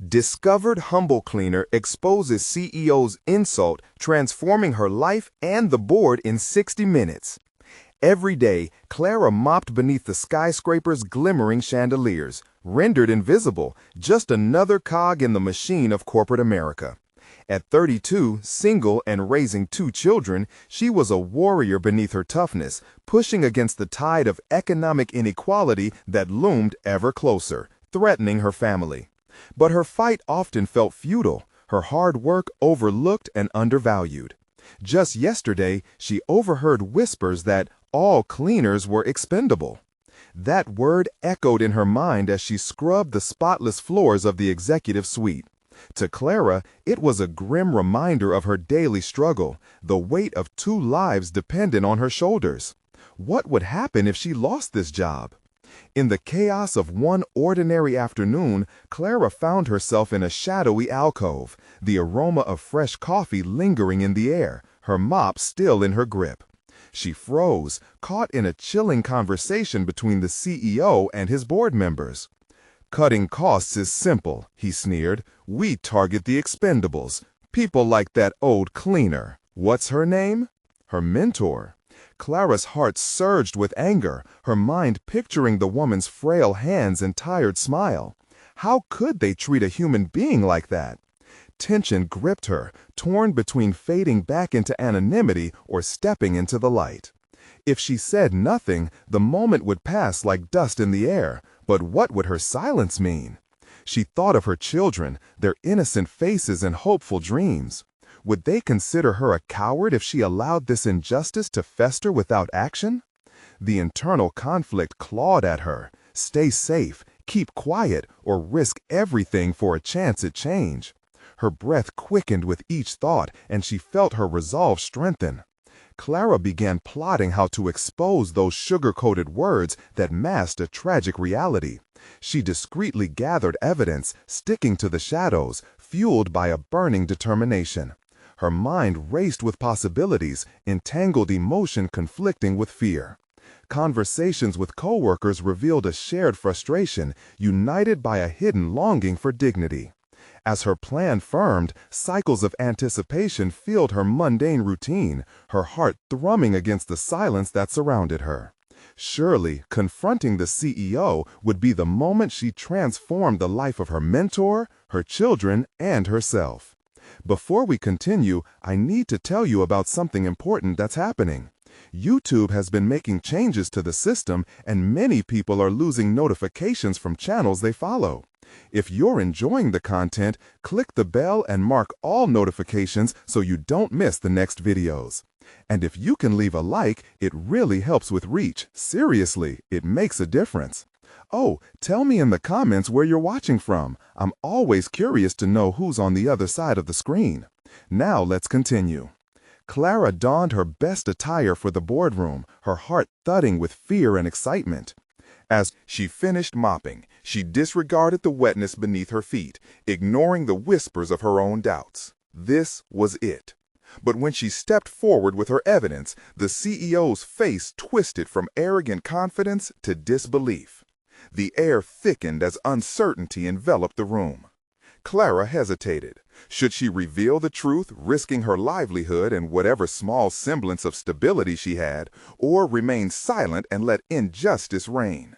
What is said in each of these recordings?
Discovered Humble Cleaner exposes CEO's insult, transforming her life and the board in 60 minutes. Every day, Clara mopped beneath the skyscraper's glimmering chandeliers, rendered invisible, just another cog in the machine of corporate America. At 32, single and raising 2 children, she was a warrior beneath her toughness, pushing against the tide of economic inequality that loomed ever closer, threatening her family. But her fight often felt futile, her hard work overlooked and undervalued. Just yesterday, she overheard whispers that all cleaners were expendable. That word echoed in her mind as she scrubbed the spotless floors of the executive suite. To Clara, it was a grim reminder of her daily struggle, the weight of 2 lives dependent on her shoulders. What would happen if she lost this job? In the chaos of one ordinary afternoon, Clara found herself in a shadowy alcove, the aroma of fresh coffee lingering in the air, her mop still in her grip. She froze, caught in a chilling conversation between the CEO and his board members. "Cutting costs is simple," he sneered. "We target the expendables, people like that old cleaner. What's her name?" Her mentor. Clara's heart surged with anger, her mind picturing the woman's frail hands and tired smile. How could they treat a human being like that? Tension gripped her, torn between fading back into anonymity or stepping into the light. If she said nothing, the moment would pass like dust in the air, but what would her silence mean? She thought of her children, their innocent faces and hopeful dreams. Would they consider her a coward if she allowed this injustice to fester without action? The internal conflict clawed at her. Stay safe, keep quiet, or risk everything for a chance at change. Her breath quickened with each thought, and she felt her resolve strengthen. Clara began plotting how to expose those sugar-coated words that masked a tragic reality. She discreetly gathered evidence, sticking to the shadows, fueled by a burning determination. Her mind raced with possibilities, entangled emotion conflicting with fear. Conversations with coworkers revealed a shared frustration, united by a hidden longing for dignity. As her plan firmed, cycles of anticipation filled her mundane routine, her heart thrumming against the silence that surrounded her. Surely, confronting the CEO would be the moment she transformed the life of her mentor, her children, and herself. Before we continue, I need to tell you about something important that's happening. YouTube has been making changes to the system, and many people are losing notifications from channels they follow. If you're enjoying the content, click the bell and mark all notifications so you don't miss the next videos. And if you can leave a like, it really helps with reach. Seriously, it makes a difference. Oh, tell me in the comments where you're watching from. I'm always curious to know who's on the other side of the screen. Now let's continue. Clara donned her best attire for the boardroom, her heart thudding with fear and excitement. As she finished mopping, she disregarded the wetness beneath her feet, ignoring the whispers of her own doubts. This was it. But when she stepped forward with her evidence, the CEO's face twisted from arrogant confidence to disbelief. The air thickened as uncertainty enveloped the room. Clara hesitated. Should she reveal the truth, risking her livelihood and whatever small semblance of stability she had, or remain silent and let injustice reign?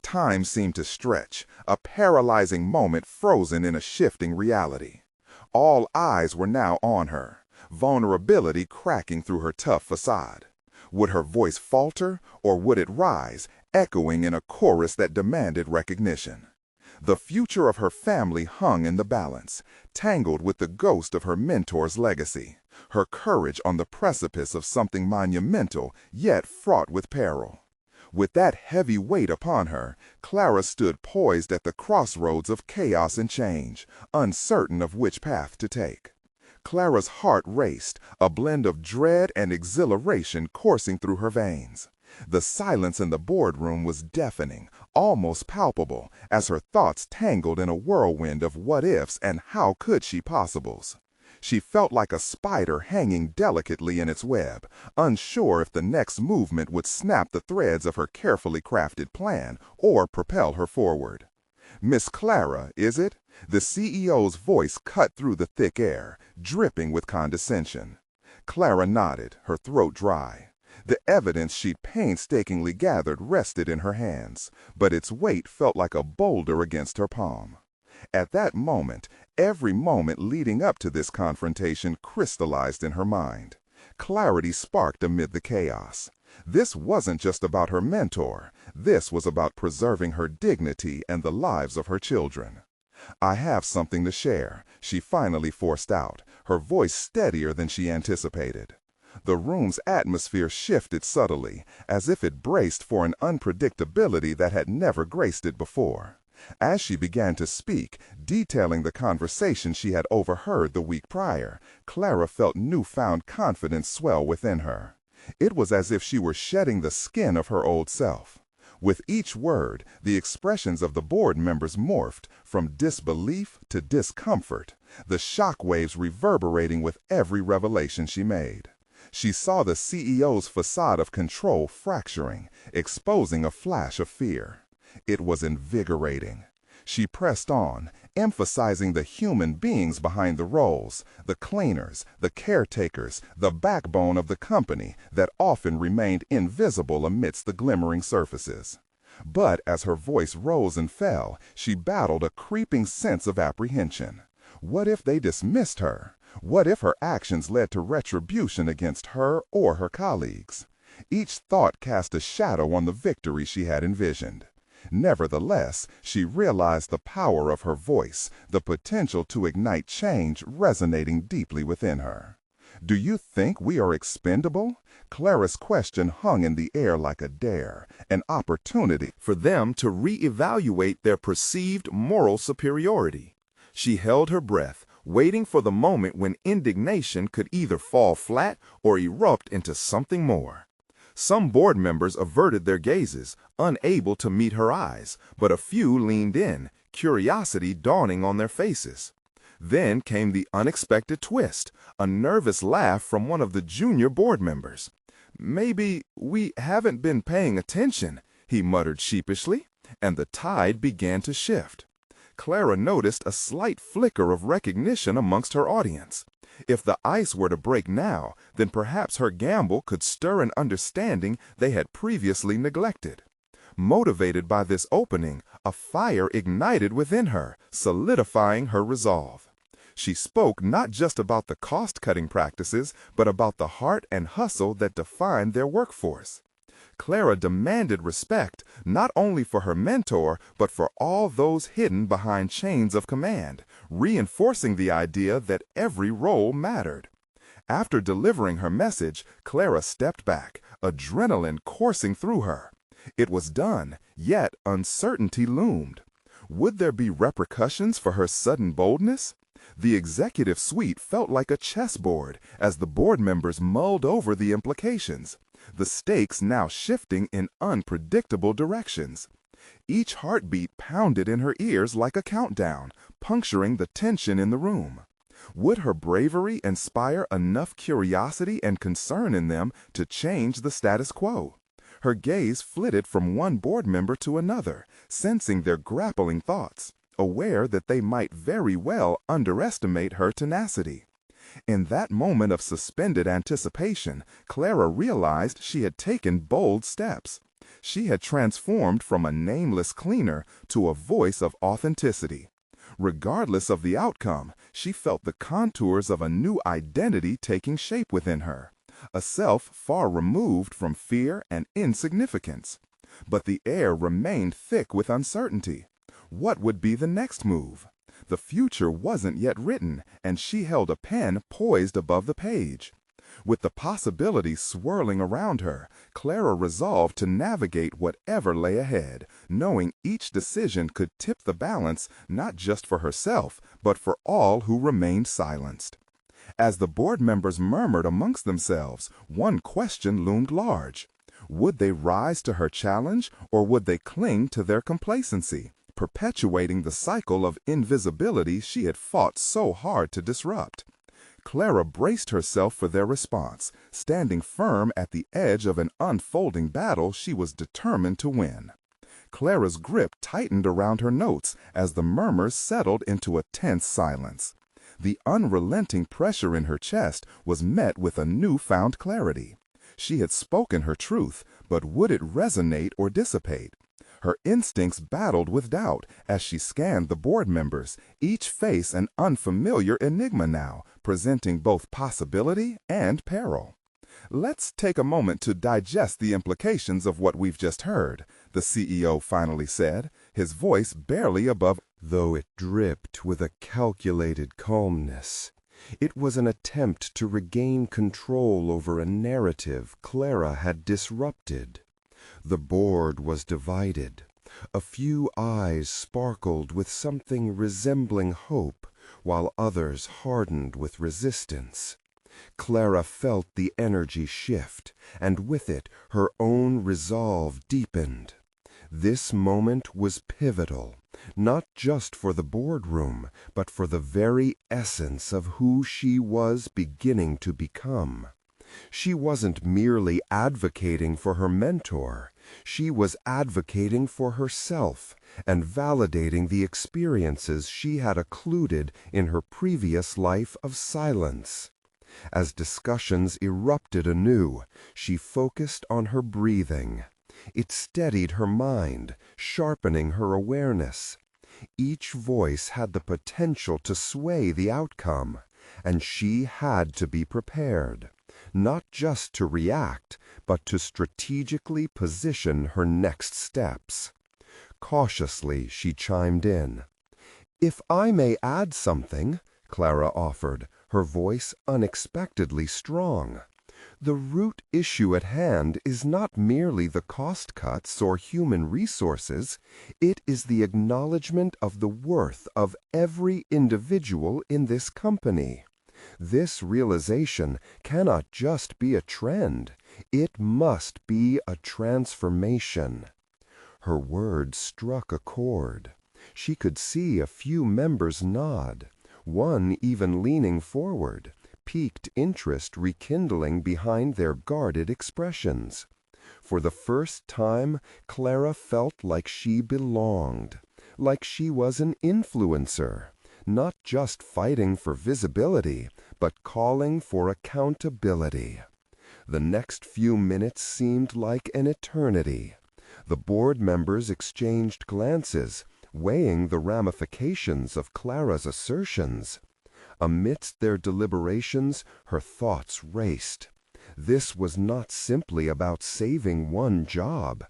Time seemed to stretch, a paralyzing moment frozen in a shifting reality. All eyes were now on her, vulnerability cracking through her tough facade. Would her voice falter, or would it rise, echoing in a chorus that demanded recognition? The future of her family hung in the balance, tangled with the ghost of her mentor's legacy, her courage on the precipice of something monumental, yet fraught with peril. With that heavy weight upon her, Clara stood poised at the crossroads of chaos and change, uncertain of which path to take. Clara's heart raced, a blend of dread and exhilaration coursing through her veins. The silence in the boardroom was deafening, almost palpable, as her thoughts tangled in a whirlwind of what-ifs and how-could-she-possibles. She felt like a spider hanging delicately in its web, unsure if the next movement would snap the threads of her carefully crafted plan or propel her forward. "Miss Clara, is it?" The CEO's voice cut through the thick air, dripping with condescension. Clara nodded, her throat dry. The evidence she'd painstakingly gathered rested in her hands, but its weight felt like a boulder against her palm. At that moment, every moment leading up to this confrontation crystallized in her mind. Clarity sparked amid the chaos. This wasn't just about her mentor. This was about preserving her dignity and the lives of her children. "I have something to share," she finally forced out, her voice steadier than she anticipated. The room's atmosphere shifted subtly, as if it braced for an unpredictability that had never graced it before. As she began to speak, detailing the conversation she had overheard the week prior, Clara felt newfound confidence swell within her. It was as if she were shedding the skin of her old self. With each word, the expressions of the board members morphed from disbelief to discomfort, the shock waves reverberating with every revelation she made. She saw the CEO's facade of control fracturing, exposing a flash of fear. It was invigorating. She pressed on, emphasizing the human beings behind the roles, the cleaners, the caretakers, the backbone of the company that often remained invisible amidst the glimmering surfaces. But as her voice rose and fell, she battled a creeping sense of apprehension. What if they dismissed her? What if her actions led to retribution against her or her colleagues? Each thought cast a shadow on the victory she had envisioned. Nevertheless, she realized the power of her voice, the potential to ignite change resonating deeply within her. "Do you think we are expendable?" Clara's question hung in the air like a dare, an opportunity for them to reevaluate their perceived moral superiority. She held her breath, waiting for the moment when indignation could either fall flat or erupt into something more. Some board members averted their gazes, unable to meet her eyes, but a few leaned in, curiosity dawning on their faces. Then came the unexpected twist, a nervous laugh from one of the junior board members. "Maybe we haven't been paying attention," he muttered sheepishly, and the tide began to shift. Clara noticed a slight flicker of recognition amongst her audience. If the ice were to break now, then perhaps her gamble could stir an understanding they had previously neglected. Motivated by this opening, a fire ignited within her, solidifying her resolve. She spoke not just about the cost-cutting practices, but about the heart and hustle that defined their workforce. Clara demanded respect, not only for her mentor, but for all those hidden behind chains of command, reinforcing the idea that every role mattered. After delivering her message, Clara stepped back, adrenaline coursing through her. It was done, yet uncertainty loomed. Would there be repercussions for her sudden boldness? The executive suite felt like a chessboard as the board members mulled over the implications, the stakes now shifting in unpredictable directions. Each heartbeat pounded in her ears like a countdown, puncturing the tension in the room. Would her bravery inspire enough curiosity and concern in them to change the status quo? Her gaze flitted from one board member to another, sensing their grappling thoughts, aware that they might very well underestimate her tenacity. In that moment of suspended anticipation, Clara realized she had taken bold steps. She had transformed from a nameless cleaner to a voice of authenticity. Regardless of the outcome, she felt the contours of a new identity taking shape within her, a self far removed from fear and insignificance. But the air remained thick with uncertainty. What would be the next move? The future wasn't yet written, and she held a pen poised above the page. With the possibilities swirling around her, Clara resolved to navigate whatever lay ahead, knowing each decision could tip the balance not just for herself, but for all who remained silenced. As the board members murmured amongst themselves, one question loomed large. Would they rise to her challenge, or would they cling to their complacency, perpetuating the cycle of invisibility she had fought so hard to disrupt? Clara braced herself for their response, standing firm at the edge of an unfolding battle she was determined to win. Clara's grip tightened around her notes as the murmurs settled into a tense silence. The unrelenting pressure in her chest was met with a newfound clarity. She had spoken her truth, but would it resonate or dissipate? Her instincts battled with doubt as she scanned the board members, each face an unfamiliar enigma now, presenting both possibility and peril. Let's take a moment to digest the implications of what we've just heard, the CEO finally said, his voice barely above, though it dripped with a calculated calmness. It was an attempt to regain control over a narrative Clara had disrupted. The board was divided. A few eyes sparkled with something resembling hope, while others hardened with resistance. Clara felt the energy shift, and with it her own resolve deepened. This moment was pivotal, not just for the boardroom, but for the very essence of who she was beginning to become. She wasn't merely advocating for her mentor. She was advocating for herself and validating the experiences she had occluded in her previous life of silence. As discussions erupted anew, she focused on her breathing. It steadied her mind, sharpening her awareness. Each voice had the potential to sway the outcome, and she had to be prepared, not just to react, but to strategically position her next steps. Cautiously, she chimed in. "If I may add something," Clara offered, her voice unexpectedly strong. "The root issue at hand is not merely the cost cuts or human resources. It is the acknowledgement of the worth of every individual in this company. This realization cannot just be a trend. It must be a transformation." Her words struck a chord. She could see a few members nod, one even leaning forward, piqued interest rekindling behind their guarded expressions. For the first time, Clara felt like she belonged, like she was an influencer, not just fighting for visibility, but calling for accountability. The next few minutes seemed like an eternity. The board members exchanged glances, weighing the ramifications of Clara's assertions. Amidst their deliberations, her thoughts raced. This was not simply about saving one job.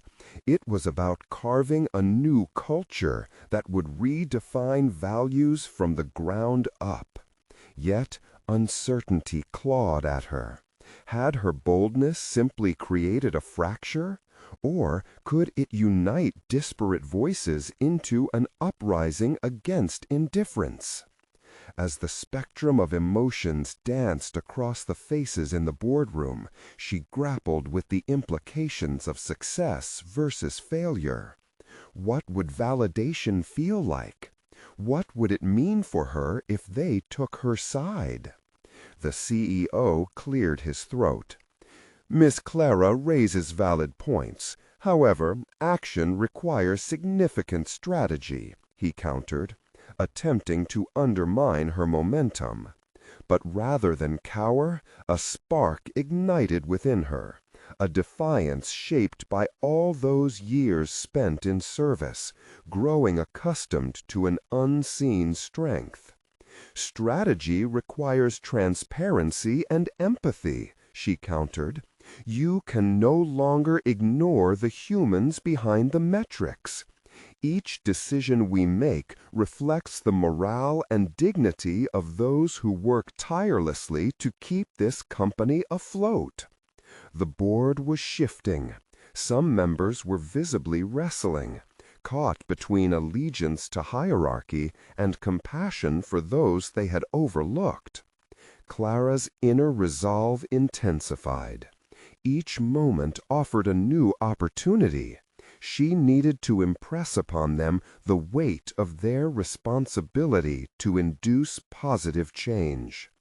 It was about carving a new culture that would redefine values from the ground up. Yet uncertainty clawed at her. Had her boldness simply created a fracture? Or could it unite disparate voices into an uprising against indifference? As the spectrum of emotions danced across the faces in the boardroom, she grappled with the implications of success versus failure. What would validation feel like? What would it mean for her if they took her side? The CEO cleared his throat. "Miss Clara raises valid points. However, action requires significant strategy," he countered, attempting to undermine her momentum. But rather than cower, a spark ignited within her, a defiance shaped by all those years spent in service, growing accustomed to an unseen strength. "Strategy requires transparency and empathy," she countered. "You can no longer ignore the humans behind the metrics. Each decision we make reflects the morale and dignity of those who work tirelessly to keep this company afloat." The board was shifting. Some members were visibly wrestling, caught between allegiance to hierarchy and compassion for those they had overlooked. Clara's inner resolve intensified. Each moment offered a new opportunity. She needed to impress upon them the weight of their responsibility to induce positive change.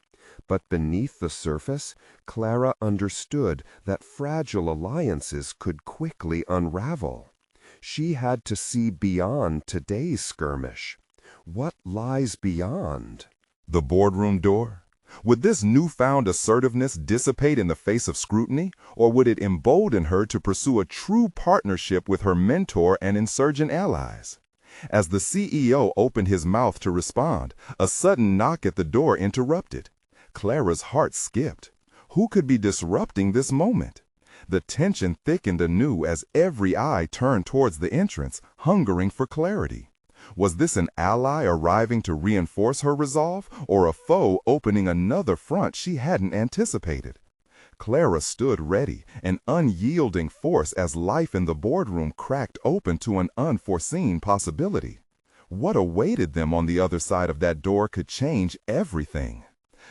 But beneath the surface, Clara understood that fragile alliances could quickly unravel. She had to see beyond today's skirmish. What lies beyond? The boardroom door? Would this newfound assertiveness dissipate in the face of scrutiny, or would it embolden her to pursue a true partnership with her mentor and insurgent allies? As the CEO opened his mouth to respond, a sudden knock at the door interrupted. Clara's heart skipped. Who could be disrupting this moment? The tension thickened anew as every eye turned towards the entrance, hungering for clarity. Was this an ally arriving to reinforce her resolve, or a foe opening another front she hadn't anticipated? Clara stood ready, an unyielding force as life in the boardroom cracked open to an unforeseen possibility. What awaited them on the other side of that door could change everything.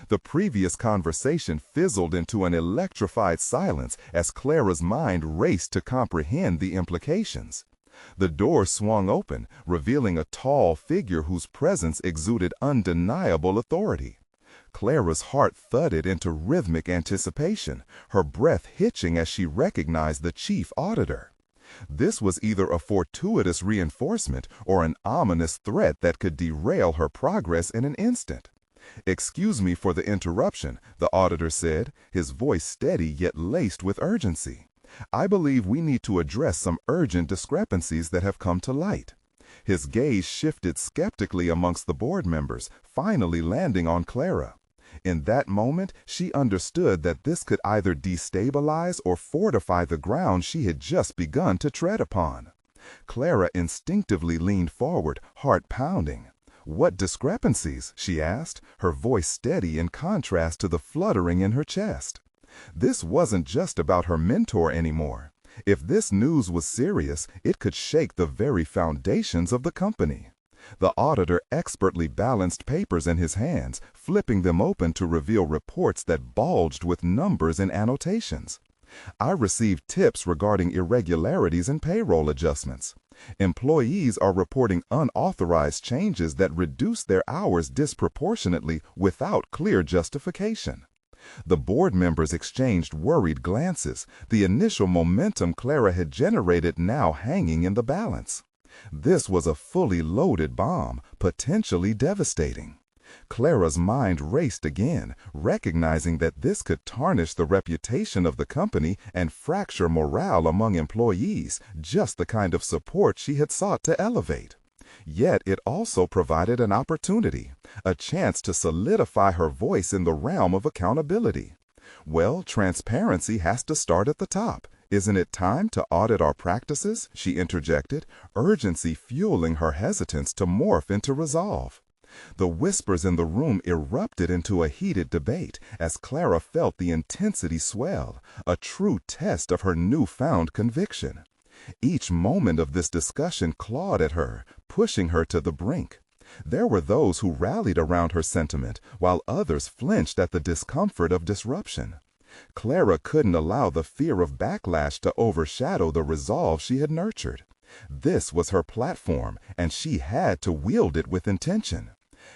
The previous conversation fizzled into an electrified silence as Clara's mind raced to comprehend the implications. The door swung open, revealing a tall figure whose presence exuded undeniable authority. Clara's heart thudded into rhythmic anticipation, her breath hitching as she recognized the chief auditor. This was either a fortuitous reinforcement or an ominous threat that could derail her progress in an instant. "Excuse me for the interruption," the auditor said, his voice steady yet laced with urgency. "I believe we need to address some urgent discrepancies that have come to light." His gaze shifted skeptically amongst the board members, finally landing on Clara. In that moment, she understood that this could either destabilize or fortify the ground she had just begun to tread upon. Clara instinctively leaned forward, heart pounding. "What discrepancies?" she asked, her voice steady in contrast to the fluttering in her chest. This wasn't just about her mentor anymore. If this news was serious, it could shake the very foundations of the company. The auditor expertly balanced papers in his hands, flipping them open to reveal reports that bulged with numbers and annotations. "I received tips regarding irregularities in payroll adjustments. Employees are reporting unauthorized changes that reduce their hours disproportionately without clear justification." The board members exchanged worried glances, the initial momentum Clara had generated now hanging in the balance. This was a fully loaded bomb, potentially devastating. Clara's mind raced again, recognizing that this could tarnish the reputation of the company and fracture morale among employees, just the kind of support she had sought to elevate. Yet it also provided an opportunity, a chance to solidify her voice in the realm of accountability. "Well, transparency has to start at the top. Isn't it time to audit our practices?" she interjected, urgency fueling her hesitance to morph into resolve. The whispers in the room erupted into a heated debate as Clara felt the intensity swell, a true test of her newfound conviction. Each moment of this discussion clawed at her, pushing her to the brink. There were those who rallied around her sentiment, while others flinched at the discomfort of disruption. Clara couldn't allow the fear of backlash to overshadow the resolve she had nurtured. This was her platform, and she had to wield it with intention.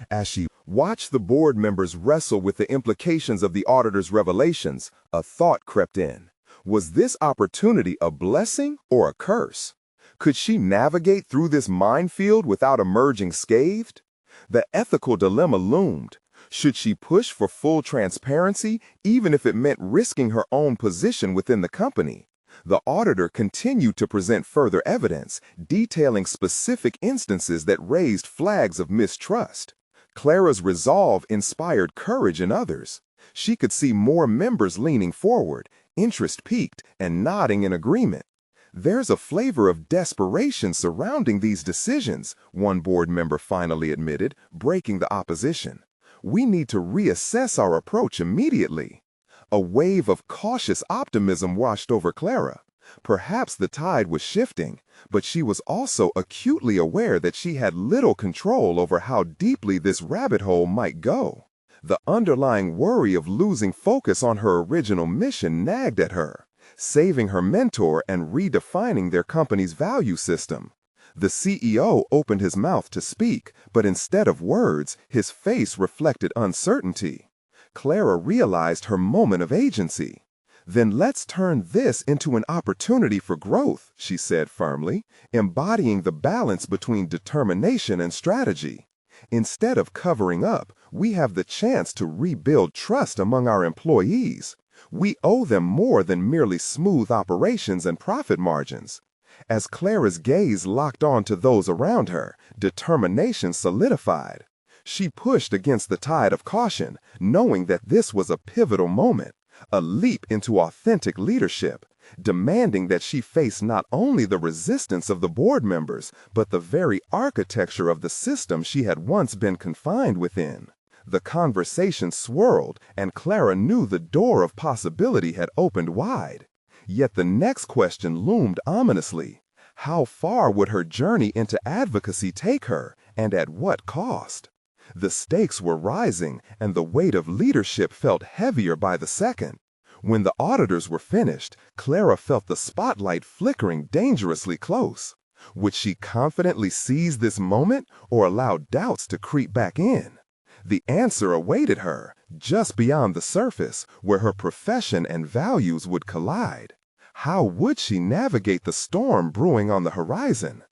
As she watched the board members wrestle with the implications of the auditor's revelations, a thought crept in. Was this opportunity a blessing or a curse? Could she navigate through this minefield without emerging scathed? The ethical dilemma loomed. Should she push for full transparency, even if it meant risking her own position within the company? The auditor continued to present further evidence, detailing specific instances that raised flags of mistrust. Clara's resolve inspired courage in others. She could see more members leaning forward, interest peaked, and nodding in agreement. "There's a flavor of desperation surrounding these decisions," one board member finally admitted, breaking the opposition. "We need to reassess our approach immediately." A wave of cautious optimism washed over Clara. Perhaps the tide was shifting, but she was also acutely aware that she had little control over how deeply this rabbit hole might go. The underlying worry of losing focus on her original mission nagged at her, saving her mentor and redefining their company's value system. The CEO opened his mouth to speak, but instead of words, his face reflected uncertainty. Clara realized her moment of agency. Then let's turn this into an opportunity for growth, she said firmly, embodying the balance between determination and strategy. Instead of covering up, we have the chance to rebuild trust among our employees. We owe them more than merely smooth operations and profit margins. As Clara's gaze locked on to those around her, determination solidified. She pushed against the tide of caution, knowing that this was a pivotal moment, a leap into authentic leadership, demanding that she face not only the resistance of the board members, but the very architecture of the system she had once been confined within. The conversation swirled, and Clara knew the door of possibility had opened wide. Yet the next question loomed ominously. How far would her journey into advocacy take her, and at what cost? The stakes were rising, and the weight of leadership felt heavier by the second. When the auditors were finished, Clara felt the spotlight flickering dangerously close. Would she confidently seize this moment, or allow doubts to creep back in? The answer awaited her, just beyond the surface, where her profession and values would collide. How would she navigate the storm brewing on the horizon?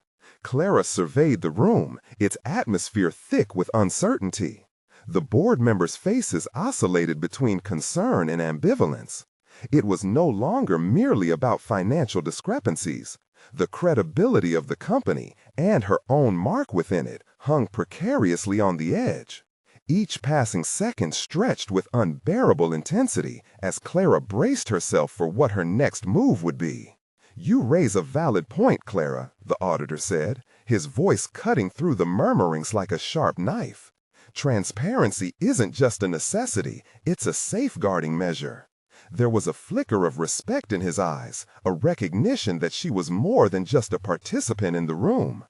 Clara surveyed the room, its atmosphere thick with uncertainty. The board members' faces oscillated between concern and ambivalence. It was no longer merely about financial discrepancies. The credibility of the company and her own mark within it hung precariously on the edge. Each passing second stretched with unbearable intensity as Clara braced herself for what her next move would be. "You raise a valid point, Clara," the auditor said, his voice cutting through the murmurings like a sharp knife. "Transparency isn't just a necessity, it's a safeguarding measure." There was a flicker of respect in his eyes, a recognition that she was more than just a participant in the room.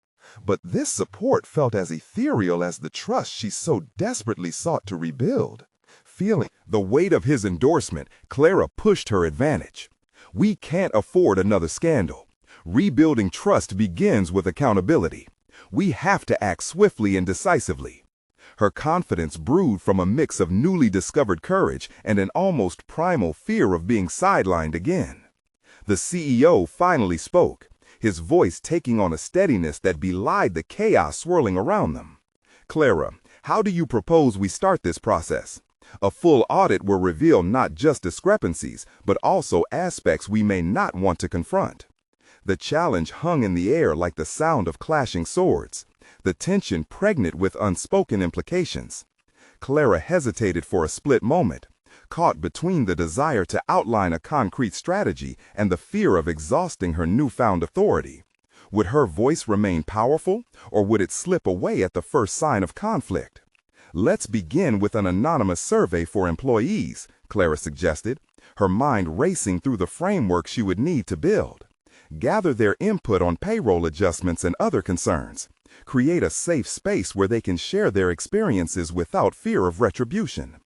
But this support felt as ethereal as the trust she so desperately sought to rebuild. Feeling the weight of his endorsement, Clara pushed her advantage. "We can't afford another scandal. Rebuilding trust begins with accountability. We have to act swiftly and decisively." Her confidence brewed from a mix of newly discovered courage and an almost primal fear of being sidelined again. The CEO finally spoke, his voice taking on a steadiness that belied the chaos swirling around them. "Clara, how do you propose we start this process? A full audit will reveal not just discrepancies, but also aspects we may not want to confront." The challenge hung in the air like the sound of clashing swords, the tension pregnant with unspoken implications. Clara hesitated for a split moment, caught between the desire to outline a concrete strategy and the fear of exhausting her newfound authority. Would her voice remain powerful, or would it slip away at the first sign of conflict? "Let's begin with an anonymous survey for employees," Clara suggested, her mind racing through the framework she would need to build. Gather their input on payroll adjustments and other concerns. Create a safe space where they can share their experiences without fear of retribution.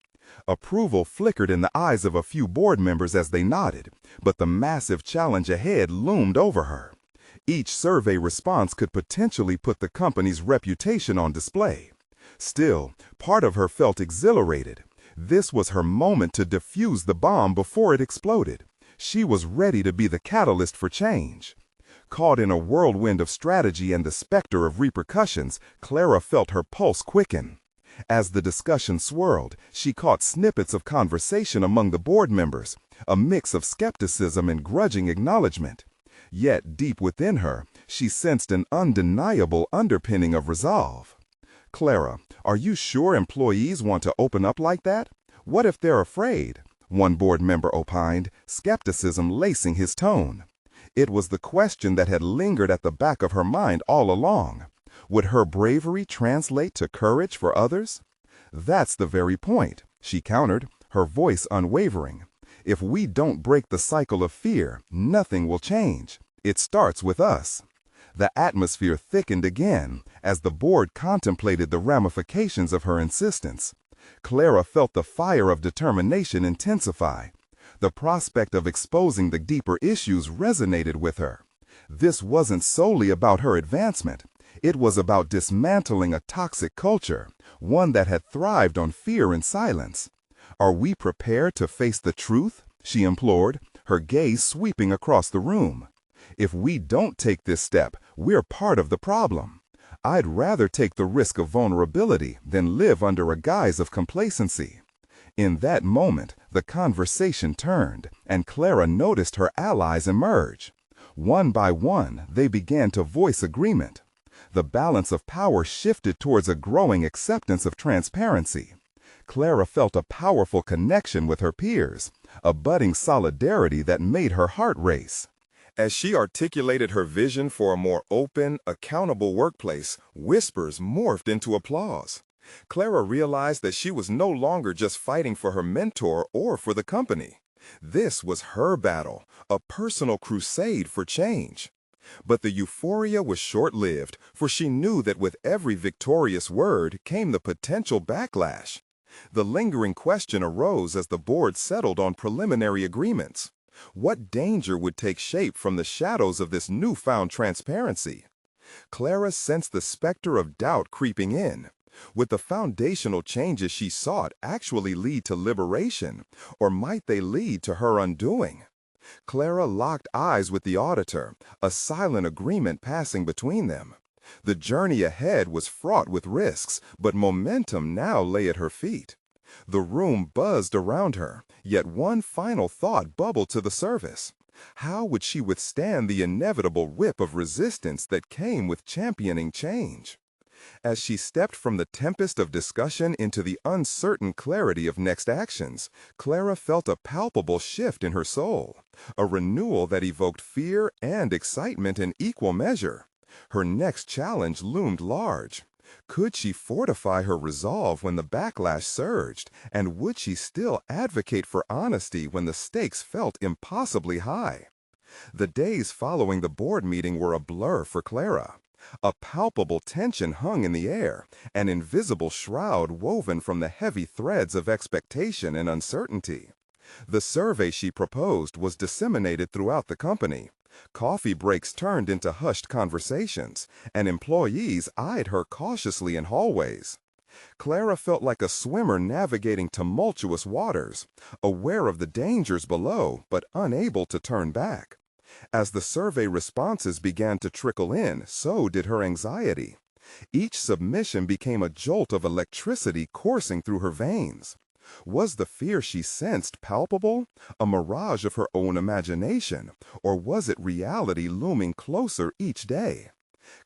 Approval flickered in the eyes of a few board members as they nodded, but the massive challenge ahead loomed over her. Each survey response could potentially put the company's reputation on display. Still, part of her felt exhilarated. This was her moment to defuse the bomb before it exploded. She was ready to be the catalyst for change. Caught in a whirlwind of strategy and the specter of repercussions, Clara felt her pulse quicken. As the discussion swirled, she caught snippets of conversation among the board members, a mix of skepticism and grudging acknowledgement. Yet, deep within her, she sensed an undeniable underpinning of resolve. "Clara, are you sure employees want to open up like that? What if they're afraid?" one board member opined, skepticism lacing his tone. It was the question that had lingered at the back of her mind all along. Would her bravery translate to courage for others? "That's the very point," she countered, her voice unwavering. "If we don't break the cycle of fear, nothing will change. It starts with us." The atmosphere thickened again as the board contemplated the ramifications of her insistence. Clara felt the fire of determination intensify. The prospect of exposing the deeper issues resonated with her. This wasn't solely about her advancement. It was about dismantling a toxic culture, one that had thrived on fear and silence. "Are we prepared to face the truth?" she implored, her gaze sweeping across the room. "If we don't take this step, we're part of the problem. I'd rather take the risk of vulnerability than live under a guise of complacency." In that moment, the conversation turned, and Clara noticed her allies emerge. One by one, they began to voice agreement. The balance of power shifted towards a growing acceptance of transparency. Clara felt a powerful connection with her peers, a budding solidarity that made her heart race. As she articulated her vision for a more open, accountable workplace, whispers morphed into applause. Clara realized that she was no longer just fighting for her mentor or for the company. This was her battle, a personal crusade for change. But the euphoria was short-lived, for she knew that with every victorious word came the potential backlash. The lingering question arose as the board settled on preliminary agreements. What danger would take shape from the shadows of this newfound transparency? Clara sensed the specter of doubt creeping in. Would the foundational changes she sought actually lead to liberation, or might they lead to her undoing? Clara locked eyes with the auditor, a silent agreement passing between them. The journey ahead was fraught with risks, but momentum now lay at her feet. The room buzzed around her, yet one final thought bubbled to the surface. How would she withstand the inevitable whip of resistance that came with championing change? As she stepped from the tempest of discussion into the uncertain clarity of next actions, Clara felt a palpable shift in her soul, a renewal that evoked fear and excitement in equal measure. Her next challenge loomed large. Could she fortify her resolve when the backlash surged, and would she still advocate for honesty when the stakes felt impossibly high? The days following the board meeting were a blur for Clara. A palpable tension hung in the air, an invisible shroud woven from the heavy threads of expectation and uncertainty. The survey she proposed was disseminated throughout the company. Coffee breaks turned into hushed conversations, and employees eyed her cautiously in hallways. Clara felt like a swimmer navigating tumultuous waters, aware of the dangers below, but unable to turn back. As the survey responses began to trickle in, so did her anxiety. Each submission became a jolt of electricity coursing through her veins. Was the fear she sensed palpable, a mirage of her own imagination, or was it reality looming closer each day?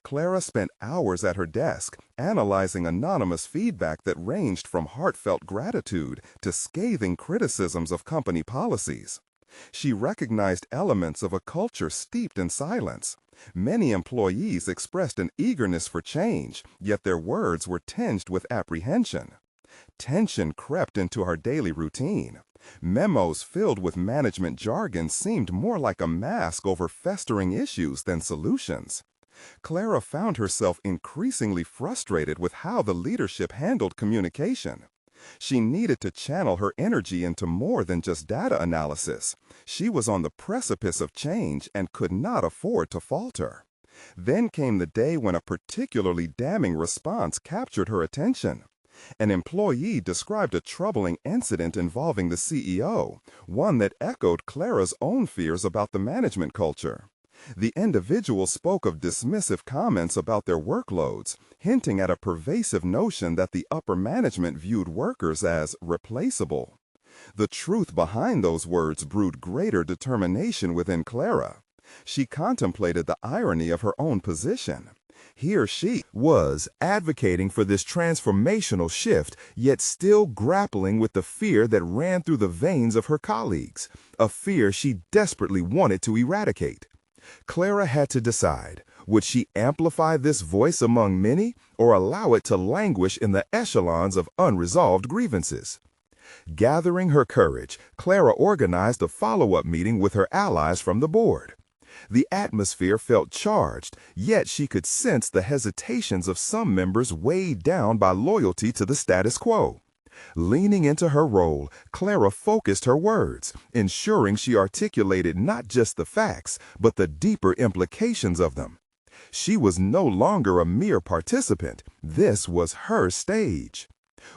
Clara spent hours at her desk, analyzing anonymous feedback that ranged from heartfelt gratitude to scathing criticisms of company policies. She recognized elements of a culture steeped in silence. Many employees expressed an eagerness for change, yet their words were tinged with apprehension. Tension crept into her daily routine. Memos filled with management jargon seemed more like a mask over festering issues than solutions. Clara found herself increasingly frustrated with how the leadership handled communication. She needed to channel her energy into more than just data analysis. She was on the precipice of change and could not afford to falter. Then came the day when a particularly damning response captured her attention. An employee described a troubling incident involving the CEO, one that echoed Clara's own fears about the management culture. The individual spoke of dismissive comments about their workloads, hinting at a pervasive notion that the upper management viewed workers as replaceable. The truth behind those words brewed greater determination within Clara. She contemplated the irony of her own position. Here she was advocating for this transformational shift, yet still grappling with the fear that ran through the veins of her colleagues, a fear she desperately wanted to eradicate. Clara had to decide, would she amplify this voice among many or allow it to languish in the echelons of unresolved grievances? Gathering her courage, Clara organized a follow-up meeting with her allies from the board. The atmosphere felt charged, yet she could sense the hesitations of some members weighed down by loyalty to the status quo. Leaning into her role, Clara focused her words, ensuring she articulated not just the facts, but the deeper implications of them. She was no longer a mere participant. This was her stage.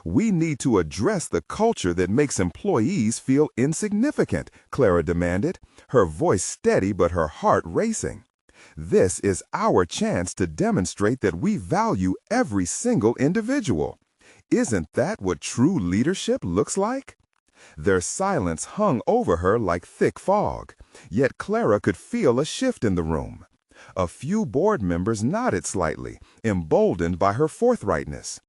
"We need to address the culture that makes employees feel insignificant," Clara demanded, her voice steady but her heart racing. "This is our chance to demonstrate that we value every single individual. Isn't that what true leadership looks like?" Their silence hung over her like thick fog, yet Clara could feel a shift in the room. A few board members nodded slightly, emboldened by her forthrightness.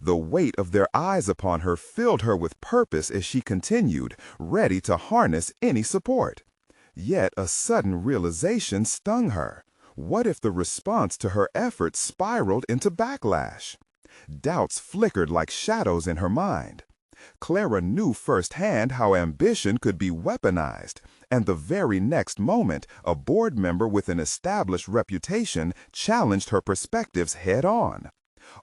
The weight of their eyes upon her filled her with purpose as she continued, ready to harness any support. Yet a sudden realization stung her. What if the response to her efforts spiraled into backlash? Doubts flickered like shadows in her mind. Clara knew firsthand how ambition could be weaponized, and the very next moment, a board member with an established reputation challenged her perspectives head-on.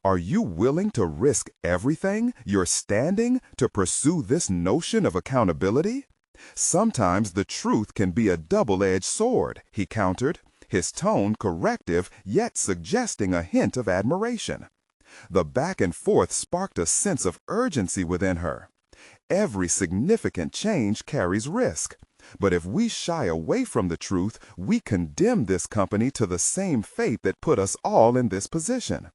"Are you willing to risk everything, your standing, to pursue this notion of accountability?" "Sometimes the truth can be a double-edged sword," he countered, his tone corrective yet suggesting a hint of admiration. The back and forth sparked a sense of urgency within her. Every significant change carries risk. But if we shy away from the truth, we condemn this company to the same fate that put us all in this position.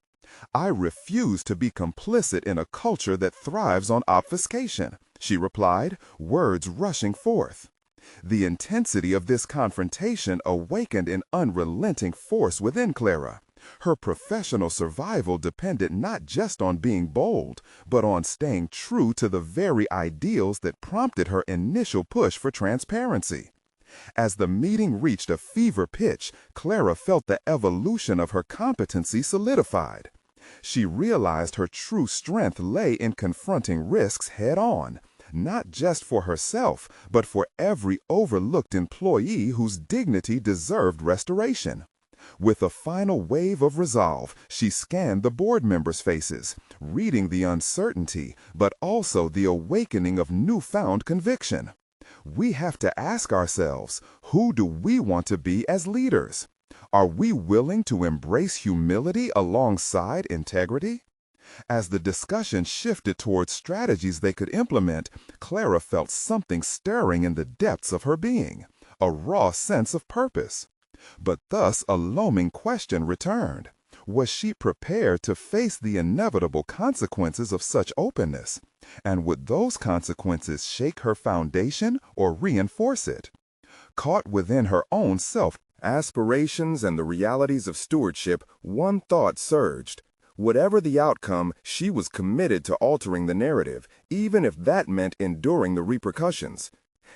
"I refuse to be complicit in a culture that thrives on obfuscation," she replied, words rushing forth. The intensity of this confrontation awakened an unrelenting force within Clara. Her professional survival depended not just on being bold, but on staying true to the very ideals that prompted her initial push for transparency. As the meeting reached a fever pitch, Clara felt the evolution of her competency solidified. She realized her true strength lay in confronting risks head-on, not just for herself, but for every overlooked employee whose dignity deserved restoration. With a final wave of resolve, she scanned the board members' faces, reading the uncertainty, but also the awakening of newfound conviction. We have to ask ourselves, who do we want to be as leaders? Are we willing to embrace humility alongside integrity? As the discussion shifted towards strategies they could implement, Clara felt something stirring in the depths of her being, a raw sense of purpose. But thus a looming question returned. Was she prepared to face the inevitable consequences of such openness? And would those consequences shake her foundation or reinforce it? Caught within her own self-aspirations and the realities of stewardship, one thought surged. Whatever the outcome, she was committed to altering the narrative, even if that meant enduring the repercussions.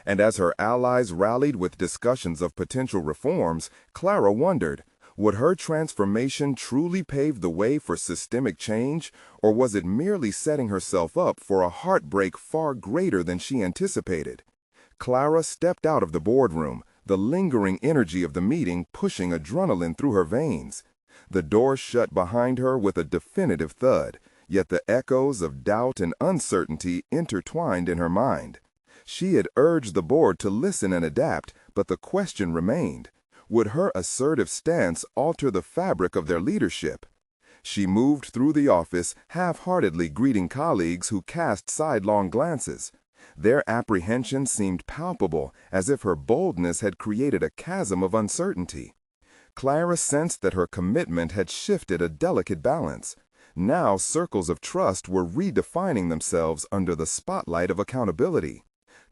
And as her allies rallied with discussions of potential reforms, Clara wondered, would her transformation truly pave the way for systemic change, or was it merely setting herself up for a heartbreak far greater than she anticipated? Clara stepped out of the boardroom, the lingering energy of the meeting pushing adrenaline through her veins. The door shut behind her with a definitive thud, yet the echoes of doubt and uncertainty intertwined in her mind. She had urged the board to listen and adapt, but the question remained. Would her assertive stance alter the fabric of their leadership? She moved through the office, half-heartedly greeting colleagues who cast sidelong glances. Their apprehension seemed palpable, as if her boldness had created a chasm of uncertainty. Clara sensed that her commitment had shifted a delicate balance. Now circles of trust were redefining themselves under the spotlight of accountability.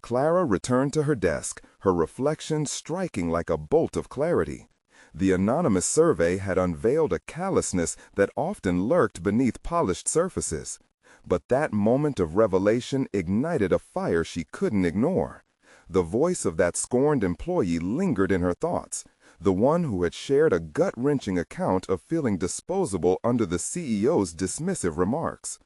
Clara returned to her desk, her reflection striking like a bolt of clarity. The anonymous survey had unveiled a callousness that often lurked beneath polished surfaces. But that moment of revelation ignited a fire she couldn't ignore. The voice of that scorned employee lingered in her thoughts, the one who had shared a gut-wrenching account of feeling disposable under the CEO's dismissive remarks.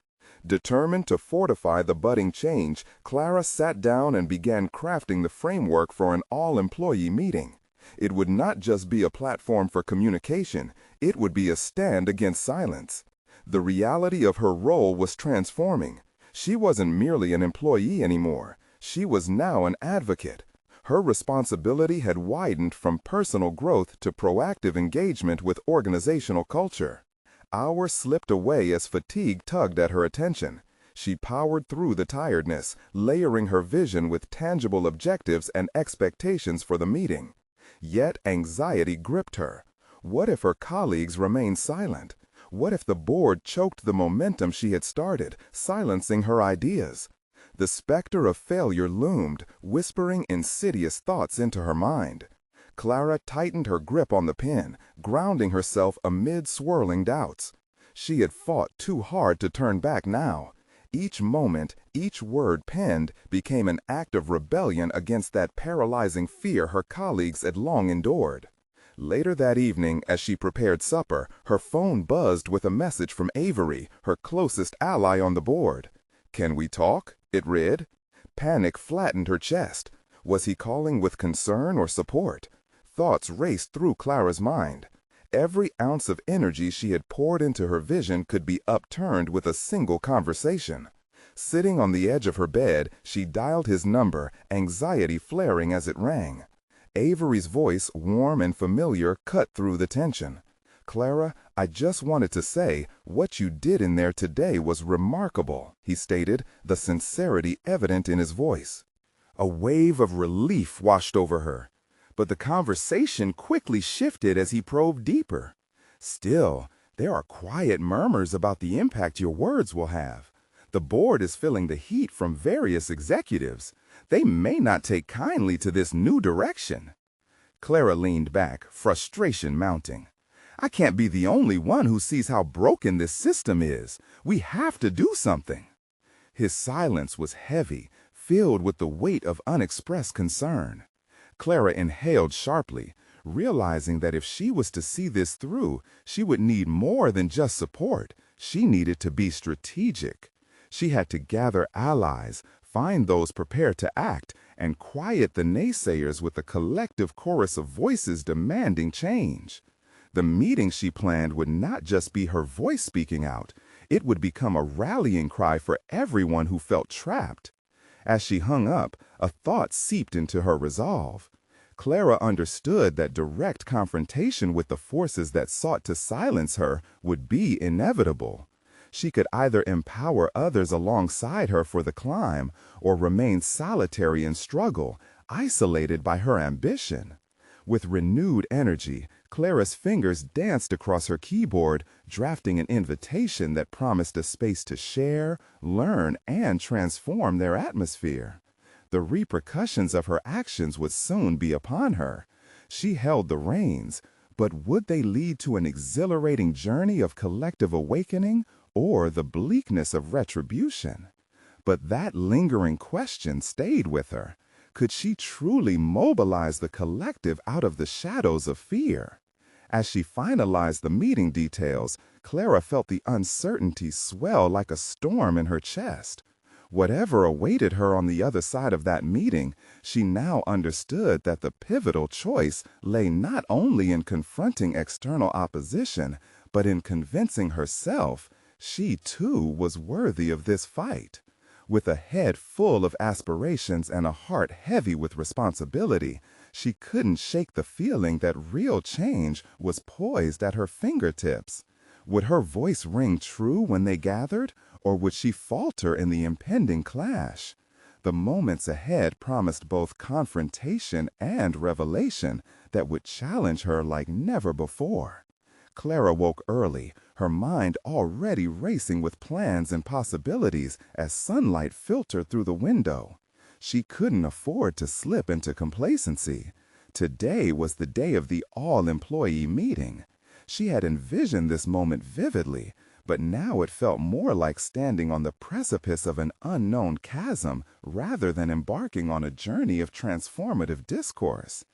Determined to fortify the budding change, Clara sat down and began crafting the framework for an all-employee meeting. It would not just be a platform for communication, it would be a stand against silence. The reality of her role was transforming. She wasn't merely an employee anymore. She was now an advocate. Her responsibility had widened from personal growth to proactive engagement with organizational culture. Hours slipped away as fatigue tugged at her attention. She powered through the tiredness, layering her vision with tangible objectives and expectations for the meeting. Yet anxiety gripped her. What if her colleagues remained silent? What if the board choked the momentum she had started, silencing her ideas? The specter of failure loomed, whispering insidious thoughts into her mind. Clara tightened her grip on the pen, grounding herself amid swirling doubts. She had fought too hard to turn back now. Each moment, each word penned, became an act of rebellion against that paralyzing fear her colleagues had long endured. Later that evening, as she prepared supper, her phone buzzed with a message from Avery, her closest ally on the board. "Can we talk?" it read. Panic flattened her chest. Was he calling with concern or support? Thoughts raced through Clara's mind. Every ounce of energy she had poured into her vision could be upturned with a single conversation. Sitting on the edge of her bed, she dialed his number, anxiety flaring as it rang. Avery's voice, warm and familiar, cut through the tension. "Clara, I just wanted to say, what you did in there today was remarkable," he stated, the sincerity evident in his voice. A wave of relief washed over her. But the conversation quickly shifted as he probed deeper. "Still, there are quiet murmurs about the impact your words will have. The board is feeling the heat from various executives. They may not take kindly to this new direction." Clara leaned back, frustration mounting. "I can't be the only one who sees how broken this system is. We have to do something." His silence was heavy, filled with the weight of unexpressed concern. Clara inhaled sharply, realizing that if she was to see this through, she would need more than just support. She needed to be strategic. She had to gather allies, find those prepared to act, and quiet the naysayers with a collective chorus of voices demanding change. The meeting she planned would not just be her voice speaking out. It would become a rallying cry for everyone who felt trapped. As she hung up, a thought seeped into her resolve. Clara understood that direct confrontation with the forces that sought to silence her would be inevitable. She could either empower others alongside her for the climb or remain solitary in struggle, isolated by her ambition. With renewed energy, Clara's fingers danced across her keyboard, drafting an invitation that promised a space to share, learn, and transform their atmosphere. The repercussions of her actions would soon be upon her. She held the reins, but would they lead to an exhilarating journey of collective awakening or the bleakness of retribution? But that lingering question stayed with her. Could she truly mobilize the collective out of the shadows of fear? As she finalized the meeting details, Clara felt the uncertainty swell like a storm in her chest. Whatever awaited her on the other side of that meeting, she now understood that the pivotal choice lay not only in confronting external opposition, but in convincing herself she too was worthy of this fight. With a head full of aspirations and a heart heavy with responsibility, she couldn't shake the feeling that real change was poised at her fingertips. Would her voice ring true when they gathered, or would she falter in the impending clash? The moments ahead promised both confrontation and revelation that would challenge her like never before. Clara woke early, her mind already racing with plans and possibilities as sunlight filtered through the window. She couldn't afford to slip into complacency. Today was the day of the all-employee meeting. She had envisioned this moment vividly, but now it felt more like standing on the precipice of an unknown chasm rather than embarking on a journey of transformative discourse.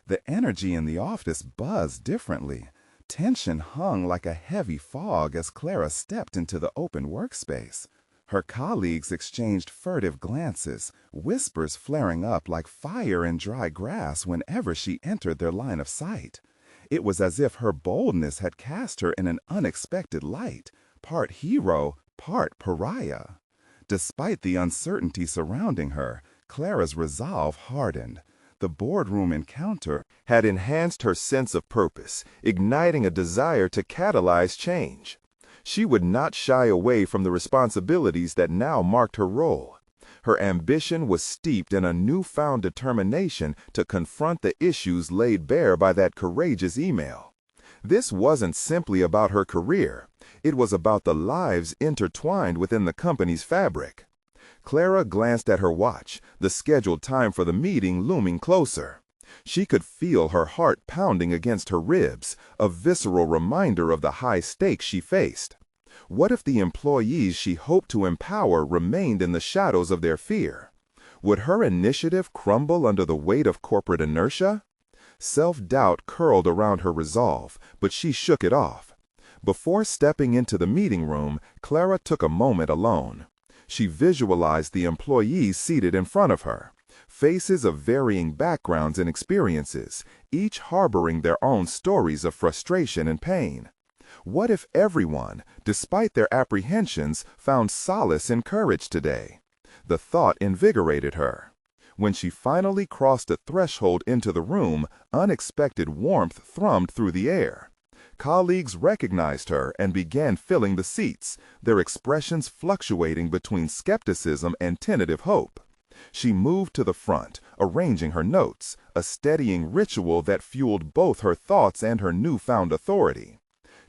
The energy in the office buzzed differently. Tension hung like a heavy fog as Clara stepped into the open workspace. Her colleagues exchanged furtive glances, whispers flaring up like fire in dry grass whenever she entered their line of sight. It was as if her boldness had cast her in an unexpected light, part hero, part pariah. Despite the uncertainty surrounding her, Clara's resolve hardened. The boardroom encounter had enhanced her sense of purpose, igniting a desire to catalyze change. She would not shy away from the responsibilities that now marked her role. Her ambition was steeped in a newfound determination to confront the issues laid bare by that courageous email. This wasn't simply about her career. It was about the lives intertwined within the company's fabric. Clara glanced at her watch, the scheduled time for the meeting looming closer. She could feel her heart pounding against her ribs, a visceral reminder of the high stakes she faced. What if the employees she hoped to empower remained in the shadows of their fear? Would her initiative crumble under the weight of corporate inertia? Self-doubt curled around her resolve, but she shook it off. Before stepping into the meeting room, Clara took a moment alone. She visualized the employees seated in front of her, faces of varying backgrounds and experiences, each harboring their own stories of frustration and pain. What if everyone, despite their apprehensions, found solace and courage today? The thought invigorated her. When she finally crossed the threshold into the room, unexpected warmth thrummed through the air. Colleagues recognized her and began filling the seats, their expressions fluctuating between skepticism and tentative hope. She moved to the front, arranging her notes, a steadying ritual that fueled both her thoughts and her newfound authority.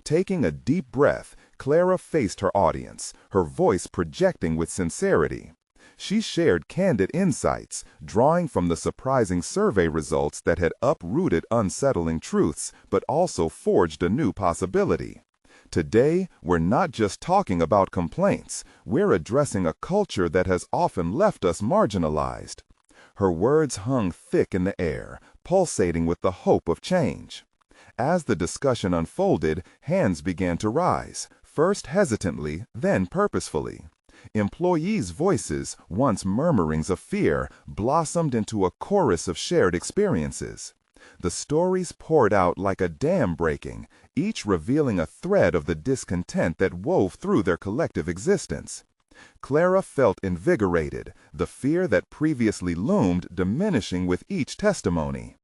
Taking a deep breath, Clara faced her audience, her voice projecting with sincerity. She shared candid insights, drawing from the surprising survey results that had uprooted unsettling truths but also forged a new possibility. Today, we're not just talking about complaints, we're addressing a culture that has often left us marginalized. Her words hung thick in the air, pulsating with the hope of change. As the discussion unfolded, hands began to rise, first hesitantly, then purposefully. Employees' voices, once murmurings of fear, blossomed into a chorus of shared experiences. The stories poured out like a dam breaking, each revealing a thread of the discontent that wove through their collective existence. Clara felt invigorated, the fear that previously loomed diminishing with each testimony.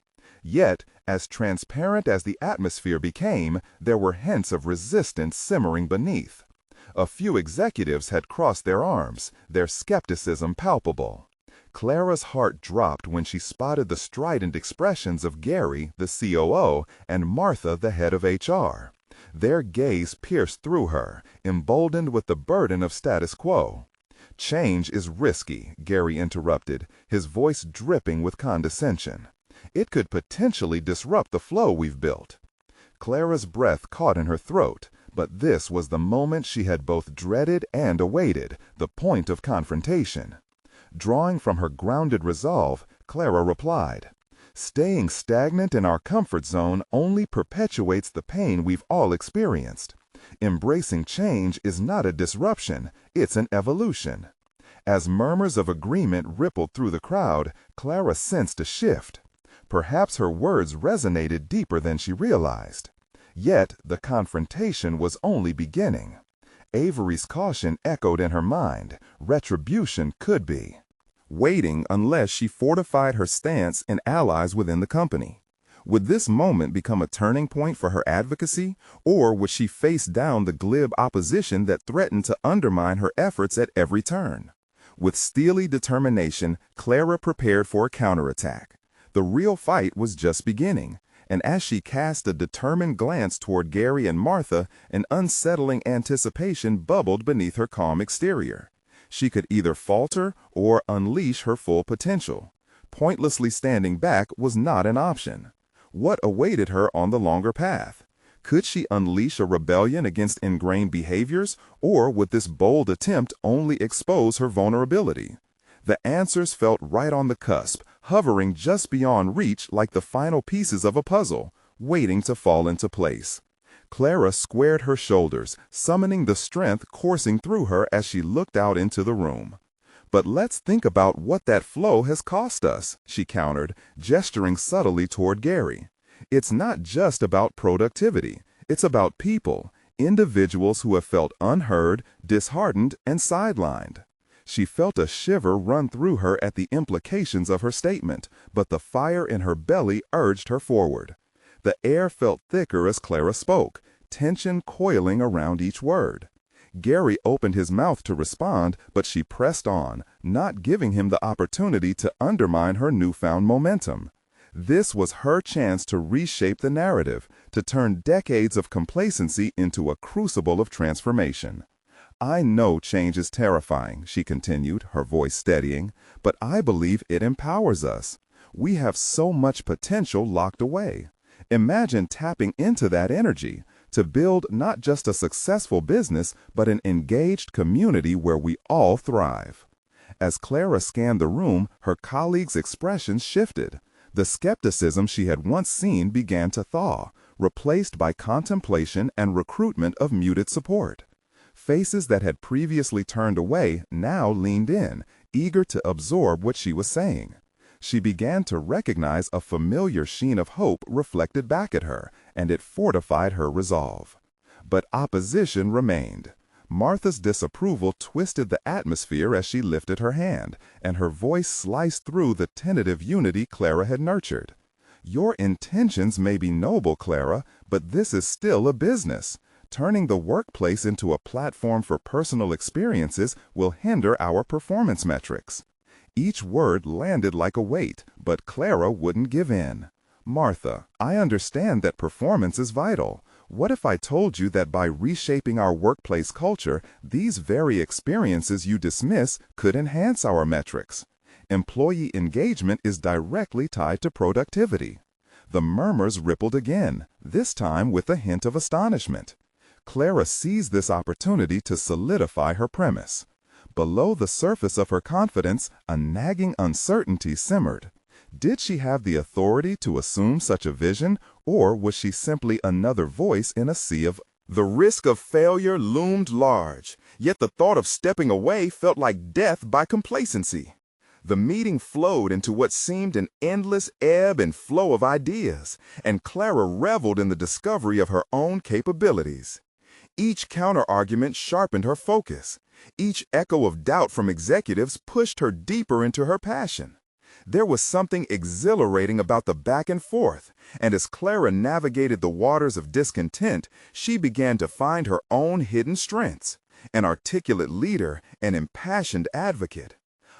Yet, as transparent as the atmosphere became, there were hints of resistance simmering beneath. A few executives had crossed their arms, their skepticism palpable. Clara's heart dropped when she spotted the strident expressions of Gary, the COO, and Martha, the head of HR. Their gaze pierced through her, emboldened with the burden of status quo. "Change is risky," Gary interrupted, his voice dripping with condescension. "It could potentially disrupt the flow we've built." Clara's breath caught in her throat, but this was the moment she had both dreaded and awaited, the point of confrontation. Drawing from her grounded resolve, Clara replied, "Staying stagnant in our comfort zone only perpetuates the pain we've all experienced. Embracing change is not a disruption, it's an evolution." As murmurs of agreement rippled through the crowd, Clara sensed a shift. Perhaps her words resonated deeper than she realized. Yet the confrontation was only beginning. Avery's caution echoed in her mind. Retribution could be waiting unless she fortified her stance and allies within the company. Would this moment become a turning point for her advocacy, or would she face down the glib opposition that threatened to undermine her efforts at every turn? With steely determination, Clara prepared for a counterattack. The real fight was just beginning, and as she cast a determined glance toward Gary and Martha, an unsettling anticipation bubbled beneath her calm exterior. She could either falter or unleash her full potential. Pointlessly standing back was not an option. What awaited her on the longer path? Could she unleash a rebellion against ingrained behaviors, or would this bold attempt only expose her vulnerability? The answers felt right on the cusp, hovering just beyond reach like the final pieces of a puzzle, waiting to fall into place. Clara squared her shoulders, summoning the strength coursing through her as she looked out into the room. "But let's think about what that flow has cost us," she countered, gesturing subtly toward Gary. "It's not just about productivity. It's about people, individuals who have felt unheard, disheartened, and sidelined." She felt a shiver run through her at the implications of her statement, but the fire in her belly urged her forward. The air felt thicker as Clara spoke, tension coiling around each word. Gary opened his mouth to respond, but she pressed on, not giving him the opportunity to undermine her newfound momentum. This was her chance to reshape the narrative, to turn decades of complacency into a crucible of transformation. "I know change is terrifying," she continued, her voice steadying, "but I believe it empowers us. We have so much potential locked away. Imagine tapping into that energy to build not just a successful business, but an engaged community where we all thrive." As Clara scanned the room, her colleagues' expressions shifted. The skepticism she had once seen began to thaw, replaced by contemplation and recruitment of muted support. Faces that had previously turned away now leaned in, eager to absorb what she was saying. She began to recognize a familiar sheen of hope reflected back at her, and it fortified her resolve. But opposition remained. Martha's disapproval twisted the atmosphere as she lifted her hand, and her voice sliced through the tentative unity Clara had nurtured. "Your intentions may be noble, Clara, but this is still a business. Turning the workplace into a platform for personal experiences will hinder our performance metrics." Each word landed like a weight, but Clara wouldn't give in. "Martha, I understand that performance is vital. What if I told you that by reshaping our workplace culture, these very experiences you dismiss could enhance our metrics? Employee engagement is directly tied to productivity." The murmurs rippled again, this time with a hint of astonishment. Clara seized this opportunity to solidify her premise. Below the surface of her confidence, a nagging uncertainty simmered. Did she have the authority to assume such a vision, or was she simply another voice in a sea of... The risk of failure loomed large, yet the thought of stepping away felt like death by complacency. The meeting flowed into what seemed an endless ebb and flow of ideas, and Clara reveled in the discovery of her own capabilities. Each counter-argument sharpened her focus. Each echo of doubt from executives pushed her deeper into her passion. There was something exhilarating about the back and forth, and as Clara navigated the waters of discontent, she began to find her own hidden strengths: an articulate leader, an impassioned advocate.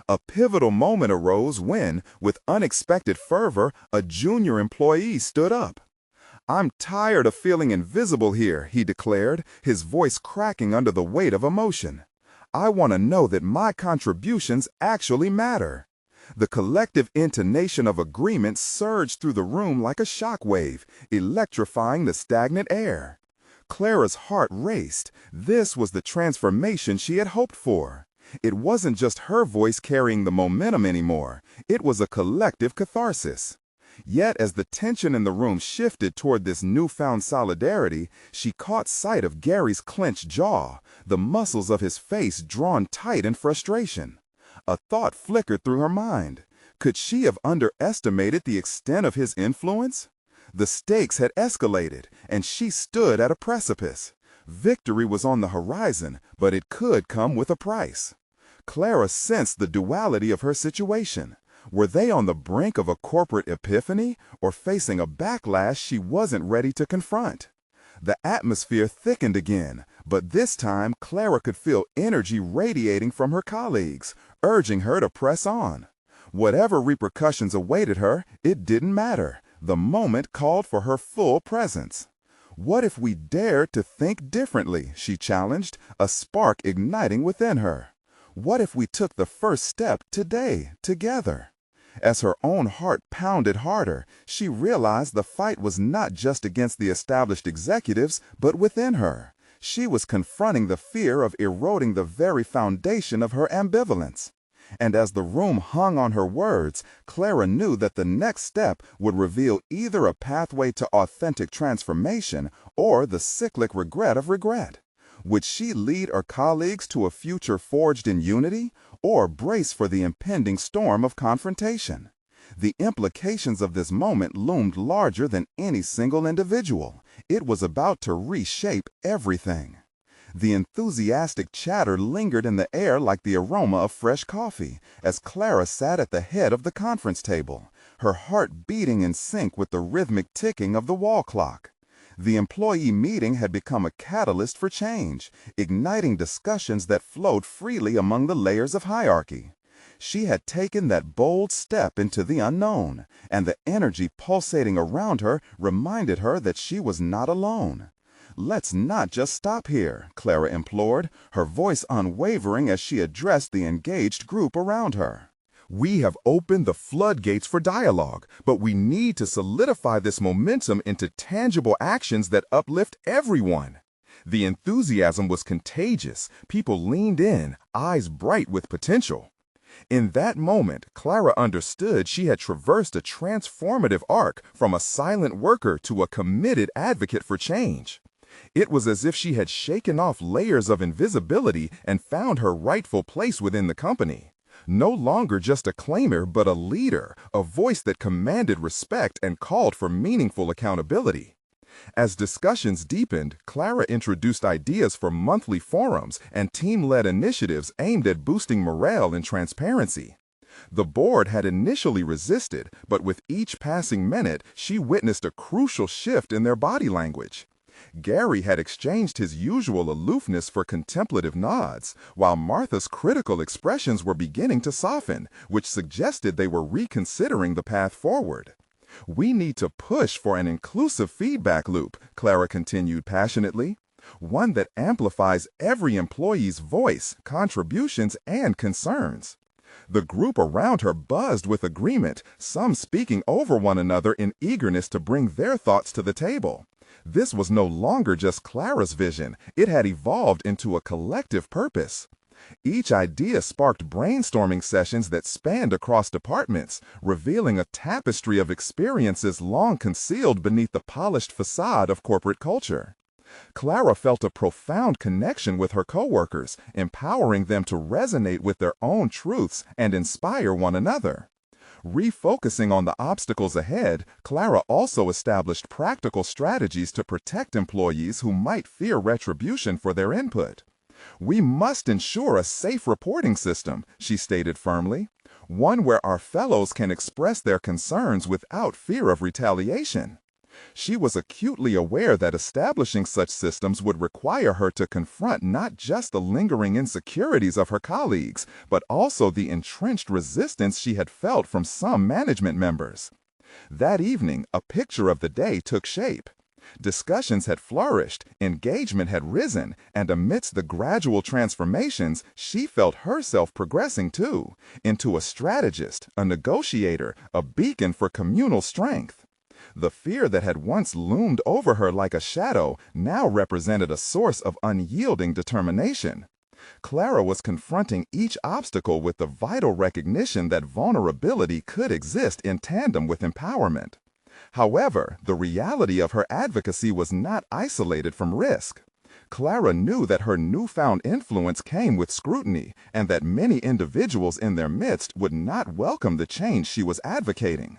A pivotal moment arose when, with unexpected fervor, a junior employee stood up. "I'm tired of feeling invisible here," he declared, his voice cracking under the weight of emotion. "I want to know that my contributions actually matter." The collective intonation of agreement surged through the room like a shockwave, electrifying the stagnant air. Clara's heart raced. This was the transformation she had hoped for. It wasn't just her voice carrying the momentum anymore. It was a collective catharsis. Yet as the tension in the room shifted toward this newfound solidarity, she caught sight of Gary's clenched jaw, the muscles of his face drawn tight in frustration. A thought flickered through her mind. Could she have underestimated the extent of his influence? The stakes had escalated, and she stood at a precipice. Victory was on the horizon, but it could come with a price. Clara sensed the duality of her situation. Were they on the brink of a corporate epiphany, or facing a backlash she wasn't ready to confront? The atmosphere thickened again, but this time Clara could feel energy radiating from her colleagues, urging her to press on. Whatever repercussions awaited her, it didn't matter. The moment called for her full presence. "What if we dared to think differently?" she challenged, a spark igniting within her. "What if we took the first step today, together?" As her own heart pounded harder, she realized the fight was not just against the established executives, but within her. She was confronting the fear of eroding the very foundation of her ambivalence. And as the room hung on her words, Clara knew that the next step would reveal either a pathway to authentic transformation or the cyclic regret of regret. Would she lead her colleagues to a future forged in unity, or brace for the impending storm of confrontation? The implications of this moment loomed larger than any single individual. It was about to reshape everything. The enthusiastic chatter lingered in the air like the aroma of fresh coffee as Clara sat at the head of the conference table, her heart beating in sync with the rhythmic ticking of the wall clock. The employee meeting had become a catalyst for change, igniting discussions that flowed freely among the layers of hierarchy. She had taken that bold step into the unknown, and the energy pulsating around her reminded her that she was not alone. "Let's not just stop here," Clara implored, her voice unwavering as she addressed the engaged group around her. We have opened the floodgates for dialogue, but we need to solidify this momentum into tangible actions that uplift everyone. The enthusiasm was contagious. People leaned in, eyes bright with potential. In that moment, Clara understood she had traversed a transformative arc from a silent worker to a committed advocate for change. It was as if she had shaken off layers of invisibility and found her rightful place within the company. No longer just a claimer, but a leader, a voice that commanded respect and called for meaningful accountability. As discussions deepened, Clara introduced ideas for monthly forums and team-led initiatives aimed at boosting morale and transparency. The board had initially resisted, but with each passing minute, she witnessed a crucial shift in their body language. Gary had exchanged his usual aloofness for contemplative nods, while Martha's critical expressions were beginning to soften, which suggested they were reconsidering the path forward. "We need to push for an inclusive feedback loop," Clara continued passionately, "one that amplifies every employee's voice, contributions, and concerns." The group around her buzzed with agreement, some speaking over one another in eagerness to bring their thoughts to the table. This was no longer just Clara's vision, it had evolved into a collective purpose. Each idea sparked brainstorming sessions that spanned across departments, revealing a tapestry of experiences long concealed beneath the polished facade of corporate culture. Clara felt a profound connection with her coworkers, empowering them to resonate with their own truths and inspire one another. Refocusing on the obstacles ahead, Clara also established practical strategies to protect employees who might fear retribution for their input. "We must ensure a safe reporting system," she stated firmly, "one where our fellows can express their concerns without fear of retaliation." She was acutely aware that establishing such systems would require her to confront not just the lingering insecurities of her colleagues, but also the entrenched resistance she had felt from some management members. That evening, a picture of the day took shape. Discussions had flourished, engagement had risen, and amidst the gradual transformations, she felt herself progressing too, into a strategist, a negotiator, a beacon for communal strength. The fear that had once loomed over her like a shadow now represented a source of unyielding determination. Clara was confronting each obstacle with the vital recognition that vulnerability could exist in tandem with empowerment. However, the reality of her advocacy was not isolated from risk. Clara knew that her newfound influence came with scrutiny, and that many individuals in their midst would not welcome the change she was advocating.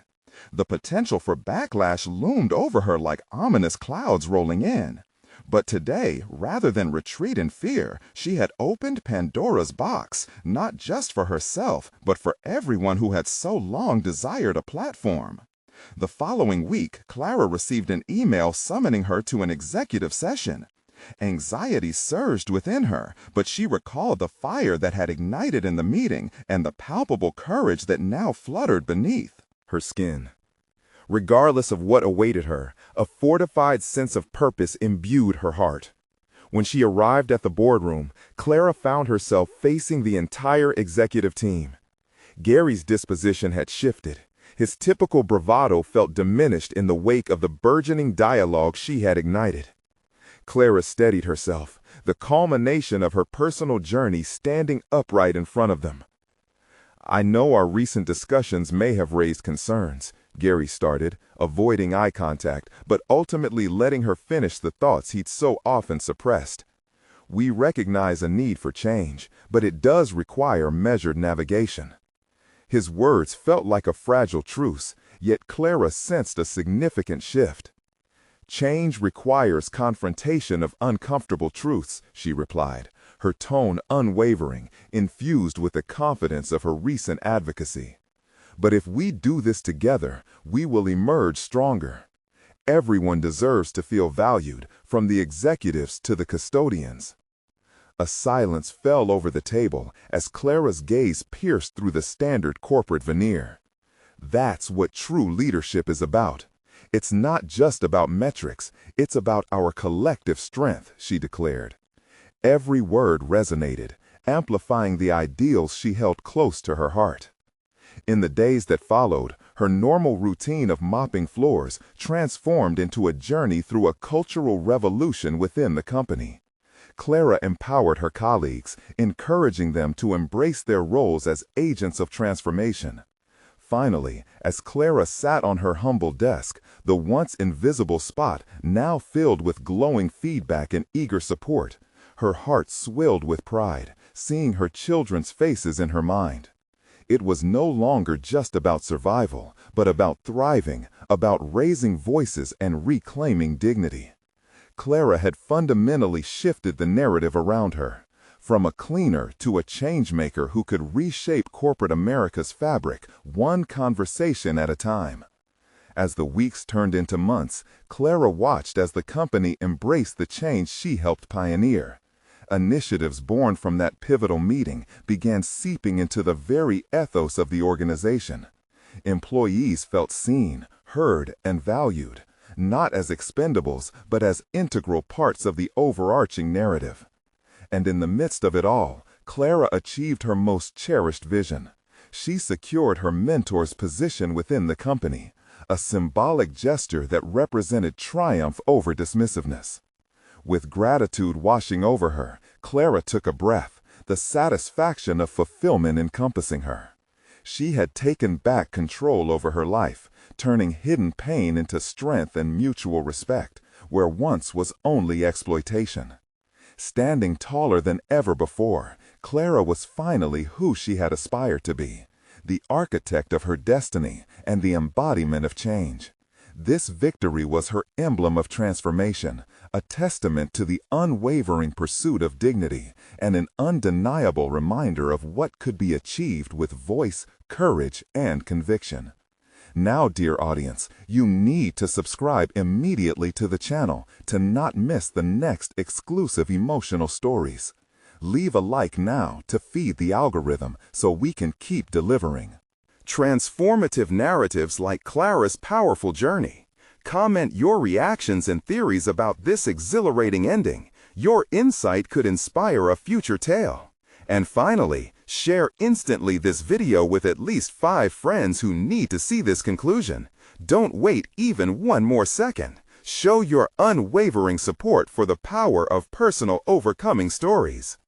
The potential for backlash loomed over her like ominous clouds rolling in. But today, rather than retreat in fear, she had opened Pandora's box, not just for herself, but for everyone who had so long desired a platform. The following week, Clara received an email summoning her to an executive session. Anxiety surged within her, but she recalled the fire that had ignited in the meeting and the palpable courage that now fluttered beneath her skin. Regardless of what awaited her, a fortified sense of purpose imbued her heart. When she arrived at the boardroom, Clara found herself facing the entire executive team. Gary's disposition had shifted. His typical bravado felt diminished in the wake of the burgeoning dialogue she had ignited. Clara steadied herself, the culmination of her personal journey standing upright in front of them. "I know our recent discussions may have raised concerns," Gary started, avoiding eye contact, but ultimately letting her finish the thoughts he'd so often suppressed. "We recognize a need for change, but it does require measured navigation." His words felt like a fragile truce, yet Clara sensed a significant shift. "Change requires confrontation of uncomfortable truths," she replied, her tone unwavering, infused with the confidence of her recent advocacy. "But if we do this together, we will emerge stronger. Everyone deserves to feel valued, from the executives to the custodians. A silence fell over the table as Clara's gaze pierced through the standard corporate veneer. That's what true leadership is about. It's not just about metrics, it's about our collective strength, she declared. Every word resonated, amplifying the ideals she held close to her heart. In the days that followed, her normal routine of mopping floors transformed into a journey through a cultural revolution within the company. Clara empowered her colleagues, encouraging them to embrace their roles as agents of transformation. Finally, as Clara sat on her humble desk, the once invisible spot now filled with glowing feedback and eager support, her heart swelled with pride, seeing her children's faces in her mind. It was no longer just about survival, but about thriving, about raising voices and reclaiming dignity. Clara had fundamentally shifted the narrative around her, from a cleaner to a changemaker who could reshape corporate America's fabric, one conversation at a time. As the weeks turned into months, Clara watched as the company embraced the change she helped pioneer. Initiatives born from that pivotal meeting began seeping into the very ethos of the organization. Employees felt seen, heard, and valued, not as expendables, but as integral parts of the overarching narrative. And in the midst of it all, Clara achieved her most cherished vision. She secured her mentor's position within the company, a symbolic gesture that represented triumph over dismissiveness. With gratitude washing over her, Clara took a breath, the satisfaction of fulfillment encompassing her. She had taken back control over her life, turning hidden pain into strength and mutual respect, where once was only exploitation. Standing taller than ever before, Clara was finally who she had aspired to be, the architect of her destiny and the embodiment of change. This victory was her emblem of transformation, a testament to the unwavering pursuit of dignity, and an undeniable reminder of what could be achieved with voice, courage, and conviction. Now, dear audience, you need to subscribe immediately to the channel to not miss the next exclusive emotional stories. Leave a like now to feed the algorithm so we can keep delivering transformative narratives like Clara's powerful journey. Comment your reactions and theories about this exhilarating ending. Your insight could inspire a future tale. And finally, share instantly this video with at least 5 friends who need to see this conclusion. Don't wait even one more second. Show your unwavering support for the power of personal overcoming stories.